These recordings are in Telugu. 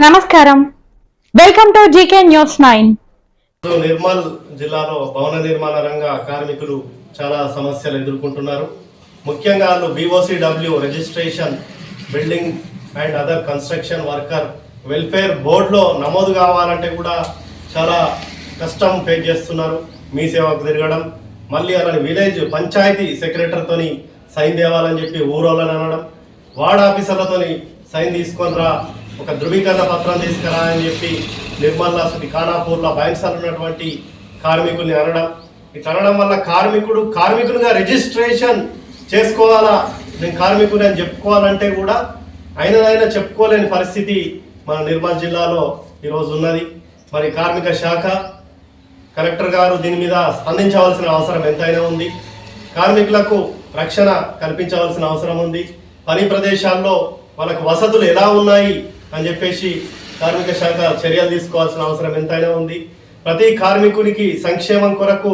నమస్కారం, welcome to GK news 9. Nirmal జిల్లాలో భవన నిర్మాణ రంగ కార్మికులు చాలా సమస్యలు ఎదుర్కొంటున్నారు. ముఖ్యంగా వాళ్ళు BOCW registration, building and other construction worker welfare బోర్డులో నమోదు కావాలంటే కూడా చాలా కష్టం ఫేస్ చేస్తున్నారు. మీ సేవకు తిరగడం, మళ్ళీ అలాని విలేజ్ పంచాయతీ సెక్రటరీతోని సైన్ తేవాలని చెప్పి ఊరోళ్ళని అనడం, వార్డ్ ఆఫీసర్లతోని సైన్ తీసుకొని రా, ఒక ధృవీకరణ పత్రం తీసుకురా అని చెప్పి నిర్మల్లా ఖానాపూర్లో బైన్సార్ ఉన్నటువంటి కార్మికుల్ని అనడం. ఇట్లా అనడం వల్ల కార్మికులుగా రిజిస్ట్రేషన్ చేసుకోవాలా, నేను కార్మికుని అని చెప్పుకోవాలంటే కూడా అయినా చెప్పుకోలేని పరిస్థితి మన నిర్మల్ జిల్లాలో ఈరోజు ఉన్నది. మరి కార్మిక శాఖ కలెక్టర్ గారు దీని మీద స్పందించవలసిన అవసరం ఎంతైనా ఉంది. కార్మికులకు రక్షణ కల్పించవలసిన అవసరం ఉంది. పని ప్రదేశాల్లో వాళ్ళకు వసతులు ఎలా ఉన్నాయి అని చెప్పేసి కార్మిక శాఖ చర్యలు తీసుకోవాల్సిన అవసరం ఎంతైనా ఉంది. ప్రతి కార్మికునికి సంక్షేమం కొరకు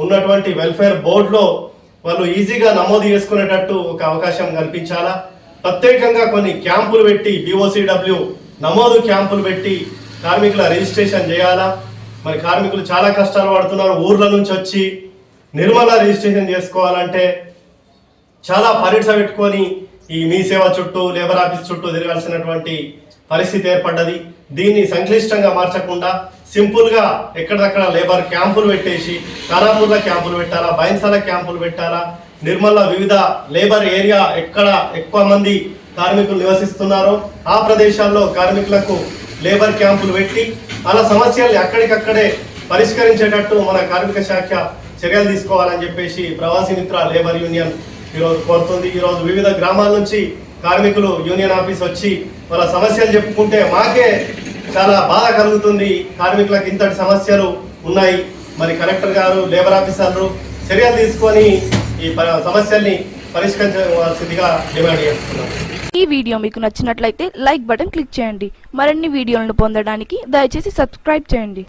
ఉన్నటువంటి వెల్ఫేర్ బోర్డులో వాళ్ళు ఈజీగా నమోదు చేసుకునేటట్టు ఒక అవకాశం కల్పించాలా. ప్రత్యేకంగా కొన్ని క్యాంపులు పెట్టి BOCW నమోదు క్యాంపులు పెట్టి కార్మికుల రిజిస్ట్రేషన్ చేయాలా. మరి కార్మికులు చాలా కష్టాలు పడుతున్నారు. ఊర్ల నుంచి వచ్చి నిర్మల రిజిస్ట్రేషన్ చేసుకోవాలంటే చాలా పరీక్ష పెట్టుకొని ఈ మీ సేవ చుట్టూ, లేబర్ ఆఫీస్ చుట్టూ తిరగాల్సినటువంటి పరిస్థితి ఏర్పడ్డది. దీన్ని సంక్లిష్టంగా మార్చకుండా సింపుల్గా ఎక్కడక్కడ లేబర్ క్యాంపులు పెట్టేసి ఖానాపూర్లో క్యాంపులు పెట్టాలా, బైన్సాల క్యాంపులు పెట్టాలా, నిర్మల్లో వివిధ లేబర్ ఏరియా ఎక్కడ ఎక్కువ మంది కార్మికులు నివసిస్తున్నారో ఆ ప్రదేశాల్లో కార్మికులకు లేబర్ క్యాంపులు పెట్టి అలా సమస్యల్ని అక్కడికక్కడే పరిష్కరించేటట్టు మన కార్మిక శాఖ చర్యలు తీసుకోవాలని చెప్పేసి ప్రవాసీ మిత్ర లేబర్ యూనియన్ ఈరోజు కోరుతుంది. ఈరోజు వివిధ గ్రామాల నుంచి కార్మికులు యూనియన్ ఆఫీస్ వచ్చి వాళ్ళ సమస్యలు చెప్పుకుంటే మాకే చాలా బాధ కలుగుతుంది. కార్మికులకు ఇంతటి సమస్యలు ఉన్నాయి. మరి కలెక్టర్ గారు, లేబర్ ఆఫీసర్లు చర్యలు తీసుకొని ఈ సమస్యల్ని పరిష్కరించవలసిందిగా డిమాండ్ చేస్తున్నారు. ఈ వీడియో మీకు నచ్చినట్లయితే లైక్ బటన్ క్లిక్ చేయండి. మరిన్ని వీడియోలను పొందడానికి దయచేసి సబ్స్క్రైబ్ చేయండి.